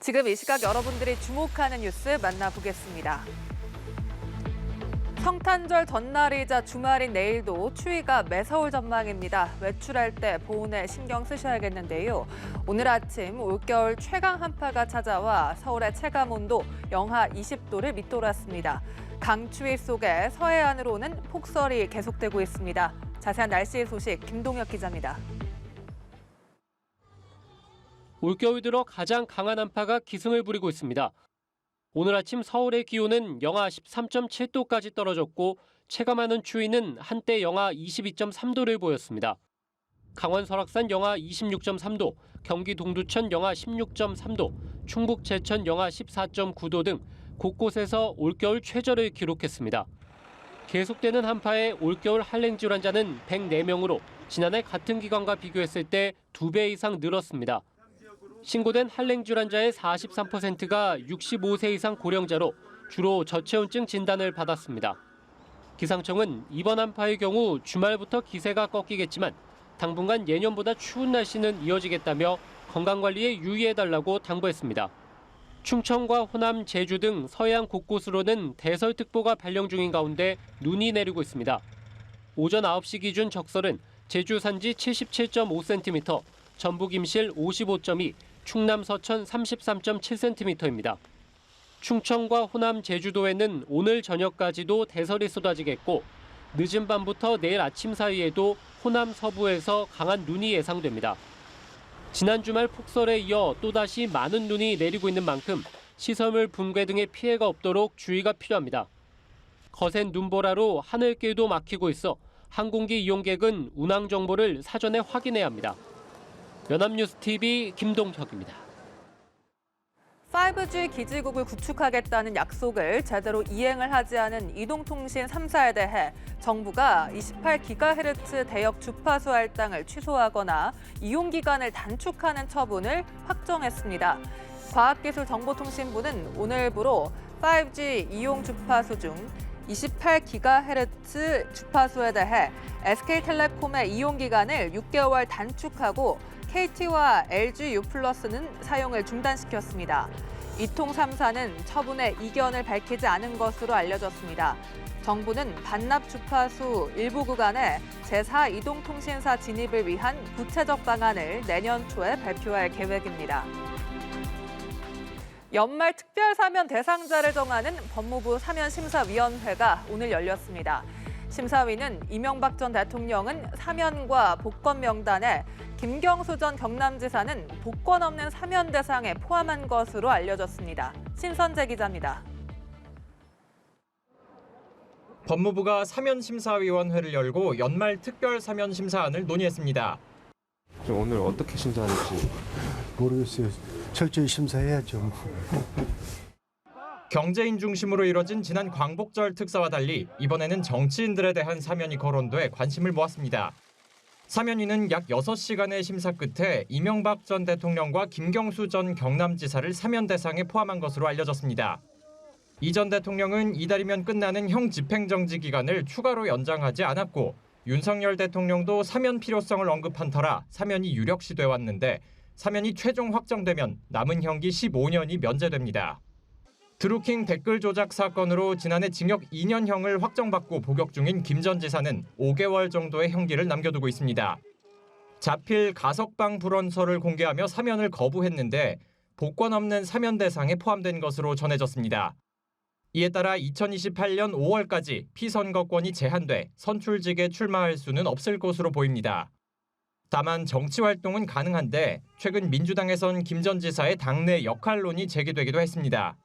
지금 이 시각 여러분들이 주목하는 뉴스 만나보겠습니다. 성탄절 전날이자 주말인 내일도 추위가 매서울 전망입니다. 외출할 때 보온에 신경 쓰셔야겠는데요. 오늘 아침 올겨울 최강 한파가 찾아와 서울의 체감온도 영하 20도를 밑돌았습니다. 강추위 속에 서해안으로는 폭설이 계속되고 있습니다. 자세한 날씨 소식 김동혁 기자입니다. 올겨울 들어 가장 강한 한파가 기승을 부리고 있습니다. 오늘 아침 서울의 기온은 영하 13.7도까지 떨어졌고 체감하는 추위는 한때 영하 22.3도를 보였습니다. 강원 설악산 영하 26.3도, 경기 동두천 영하 16.3도, 충북 제천 영하 14.9도 등 곳곳에서 올겨울 최저를 기록했습니다. 계속되는 한파에 올겨울 한랭 질환자는 104명으로 지난해 같은 기간과 비교했을 때 2배 이상 늘었습니다. 신고된 한랭 질환자의 43%가 65세 이상 고령자로 주로 저체온증 진단을 받았습니다. 기상청은 이번 한파의 경우 주말부터 기세가 꺾이겠지만 당분간 예년보다 추운 날씨는 이어지겠다며 건강관리에 유의해달라고 당부했습니다. 충청과 호남, 제주 등 서해안 곳곳으로는 대설특보가 발령 중인 가운데 눈이 내리고 있습니다. 오전 9시 기준 적설은 제주 산지 77.5cm, 전북 임실 55.2, 충남 서천 33.7cm입니다. 충청과 호남, 제주도에는 오늘 저녁까지도 대설이 쏟아지겠고 늦은 밤부터 내일 아침 사이에도 호남 서부에서 강한 눈이 예상됩니다. 지난 주말 폭설에 이어 또다시 많은 눈이 내리고 있는 만큼 시설물 붕괴 등의 피해가 없도록 주의가 필요합니다. 거센 눈보라로 하늘길도 막히고 있어 항공기 이용객은 운항 정보를 사전에 확인해야 합니다. 연합뉴스TV 김동혁입니다. 5G 기지국을 구축하겠다는 약속을 제대로 이행을 하지 않은 이동통신 3사에 대해 정부가 28GHz 대역 주파수 할당을 취소하거나 이용기간을 단축하는 처분을 확정했습니다. 과학기술정보통신부는 오늘부로 5G 이용 주파수 중 28GHz 주파수에 대해 SK텔레콤의 이용기간을 6개월 단축하고 KT와 LG U+는 사용을 중단시켰습니다. 이통 3사는 처분에 이견을 밝히지 않은 것으로 알려졌습니다. 정부는 반납 주파수 일부 구간에 제4 이동통신사 진입을 위한 구체적 방안을 내년 초에 발표할 계획입니다. 연말 특별 사면 대상자를 정하는 법무부 사면심사위원회가 오늘 열렸습니다. 심사위는 이명박 전 대통령은 사면과 복권 명단에 김경수 전 경남지사는 복권 없는 사면 대상에 포함한 것으로 알려졌습니다. 신선재 기자입니다. 법무부가 사면심사위원회를 열고 연말 특별 사면심사안을 논의했습니다. 오늘 어떻게 심사할지 모르겠어요. 철저히 심사해야죠. 경제인 중심으로 이뤄진 지난 광복절 특사와 달리 이번에는 정치인들에 대한 사면이 거론돼 관심을 모았습니다. 사면위는 약 6시간의 심사 끝에 이명박 전 대통령과 김경수 전 경남지사를 사면 대상에 포함한 것으로 알려졌습니다. 이 전 대통령은 이달이면 끝나는 형 집행정지 기간을 추가로 연장하지 않았고 윤석열 대통령도 사면 필요성을 언급한 터라 사면이 유력시돼 왔는데 사면이 최종 확정되면 남은 형기 15년이 면제됩니다. 드루킹 댓글 조작 사건으로 지난해 징역 2년형을 확정받고 복역 중인 김 전 지사는 5개월 정도의 형기를 남겨두고 있습니다. 자필 가석방 불원서를 공개하며 사면을 거부했는데 복권 없는 사면 대상에 포함된 것으로 전해졌습니다. 이에 따라 2028년 5월까지 피선거권이 제한돼 선출직에 출마할 수는 없을 것으로 보입니다. 다만 정치 활동은 가능한데 최근 민주당에선 김 전 지사의 당내 역할론이 제기되기도 했습니다.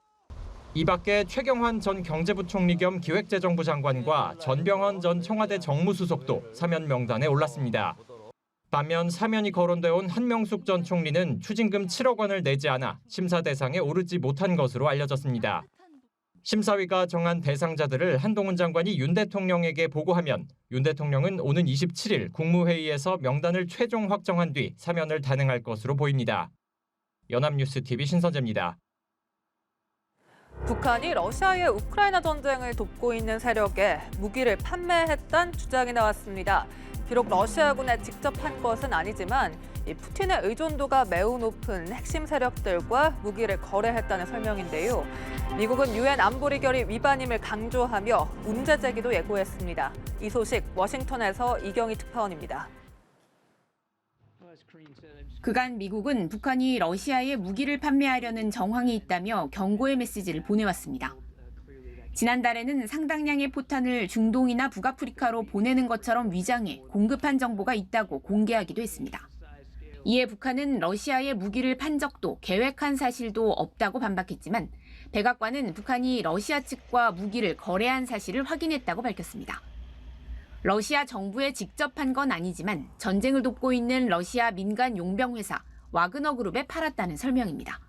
이 밖에 최경환 전 경제부총리 겸 기획재정부 장관과 전병헌 전 청와대 정무수석도 사면 명단에 올랐습니다. 반면 사면이 거론돼 온 한명숙 전 총리는 추징금 7억 원을 내지 않아 심사 대상에 오르지 못한 것으로 알려졌습니다. 심사위가 정한 대상자들을 한동훈 장관이 윤 대통령에게 보고하면 윤 대통령은 오는 27일 국무회의에서 명단을 최종 확정한 뒤 사면을 단행할 것으로 보입니다. 연합뉴스TV 신선재입니다. 북한이 러시아의 우크라이나 전쟁을 돕고 있는 세력에 무기를 판매했다는 주장이 나왔습니다. 비록 러시아군에 직접 한 것은 아니지만 이 푸틴의 의존도가 매우 높은 핵심 세력들과 무기를 거래했다는 설명인데요. 미국은 유엔 안보리 결의 위반임을 강조하며 문제 제기도 예고했습니다. 이 소식 워싱턴에서 이경희 특파원입니다. 그간 미국은 북한이 러시아에 무기를 판매하려는 정황이 있다며 경고의 메시지를 보내왔습니다. 지난달에는 상당량의 포탄을 중동이나 북아프리카로 보내는 것처럼 위장해 공급한 정보가 있다고 공개하기도 했습니다. 이에 북한은 러시아에 무기를 판 적도 계획한 사실도 없다고 반박했지만 백악관은 북한이 러시아 측과 무기를 거래한 사실을 확인했다고 밝혔습니다. 러시아 정부에 직접 한 건 아니지만 전쟁을 돕고 있는 러시아 민간 용병 회사 와그너 그룹에 팔았다는 설명입니다.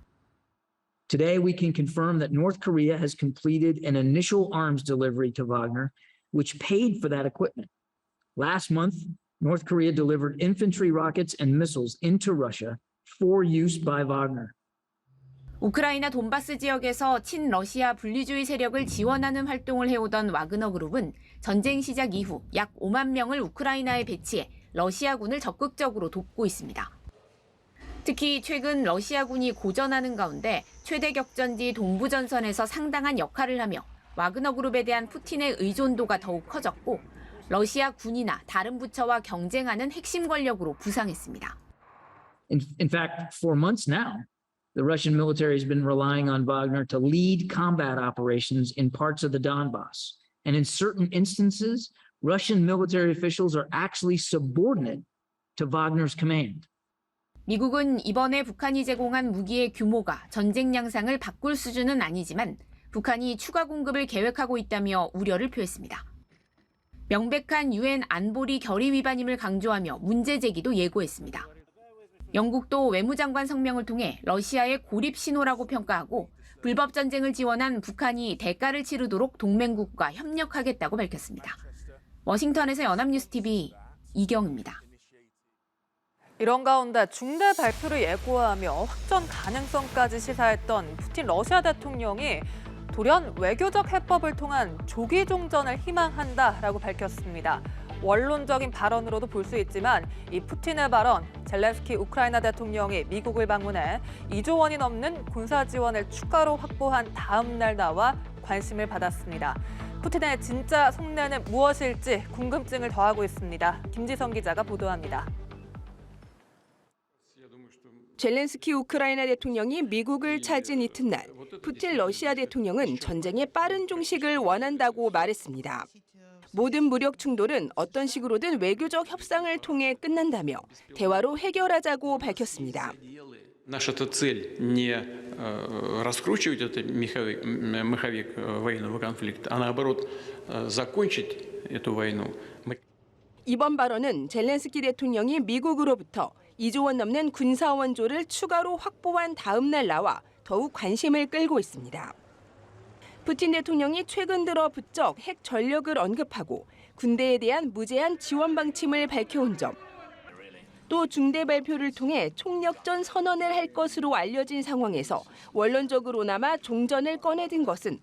Today, we can confirm that North Korea has completed an initial arms delivery to Wagner, which paid for that equipment. Last month, North Korea delivered infantry rockets and missiles into Russia for use by Wagner. 우크라이나 돈바스 지역에서 친러시아 분리주의 세력을 지원하는 활동을 해오던 와그너 그룹은 전쟁 시작 이후 약 5만 명을 우크라이나에 배치해 러시아군을 적극적으로 돕고 있습니다. 특히 최근 러시아군이 고전하는 가운데 최대 격전지 동부전선에서 상당한 역할을 하며 와그너 그룹에 대한 푸틴의 의존도가 더욱 커졌고 러시아 군이나 다른 부처와 경쟁하는 핵심 권력으로 부상했습니다. In fact, for months now, the Russian military has been relying on Wagner to lead combat operations in parts of the Donbass. And in certain instances, Russian military officials are actually subordinate to Wagner's command. 미국은 이번에 북한이 제공한 무기의 규모가 전쟁 양상을 바꿀 수준은 아니지만 북한이 추가 공급을 계획하고 있다며 우려를 표했습니다. 명백한 유엔 안보리 결의 위반임을 강조하며 문제 제기도 예고했습니다. 영국도 외무장관 성명을 통해 러시아의 고립 신호라고 평가하고 불법 전쟁을 지원한 북한이 대가를 치르도록 동맹국과 협력하겠다고 밝혔습니다. 워싱턴에서 연합뉴스TV 이경입니다. 이런 가운데 중대 발표를 예고하며 확전 가능성까지 시사했던 푸틴 러시아 대통령이 돌연 외교적 해법을 통한 조기 종전을 희망한다라고 밝혔습니다. 원론적인 발언으로도 볼 수 있지만 이 푸틴의 발언, 젤렌스키 우크라이나 대통령이 미국을 방문해 2조 원이 넘는 군사 지원을 추가로 확보한 다음 날 나와 관심을 받았습니다. 푸틴의 진짜 속내는 무엇일지 궁금증을 더하고 있습니다. 김지성 기자가 보도합니다. 젤렌스키 우크라이나 대통령이 미국을 찾은 이튿날, 푸틴 러시아 대통령은 전쟁의 빠른 종식을 원한다고 말했습니다. 모든 무력 충돌은 어떤 식으로든 외교적 협상을 통해 끝난다며 대화로 해결하자고 밝혔습니다. Наша цель не раскручивать этот маховик военного конфликта, а наоборот закончить эту войну. 이번 발언은 젤렌스키 대통령이 미국으로부터 2조 원 넘는 군사 원조를 추가로 확보한 다음 날 나와 더욱 관심을 끌고 있습니다. 푸틴 대통령이 최근 들어 부쩍 핵 전력을 언급하고 군대에 대한 무제한 지원 방침을 밝혀온 점, 또 중대 발표를 통해 총력전 선언을 할 것으로 알려진 상황에서 원론적으로나마 종전을 꺼내든 것은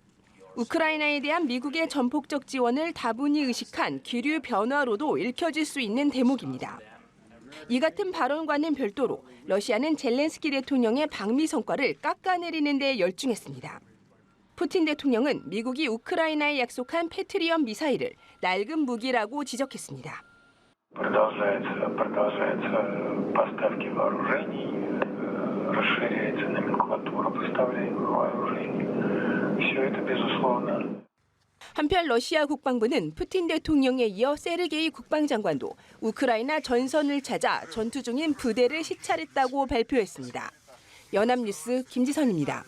우크라이나에 대한 미국의 전폭적 지원을 다분히 의식한 기류 변화로도 읽혀질 수 있는 대목입니다. 이 같은 발언과는 별도로 러시아는 젤렌스키 대통령의 방미 성과를 깎아내리는 데 열중했습니다. 푸틴 대통령은 미국이 우크라이나에 약속한 패트리엇 미사일을 낡은 무기라고 지적했습니다. Продолжаются поставки вооружений, расширяется номенклатура поставляемых вооружений. Все это безусловно. 한편 러시아 국방부는 푸틴 대통령에 이어 세르게이 국방장관도 우크라이나 전선을 찾아 전투 중인 부대를 시찰했다고 발표했습니다. 연합뉴스 김지선입니다.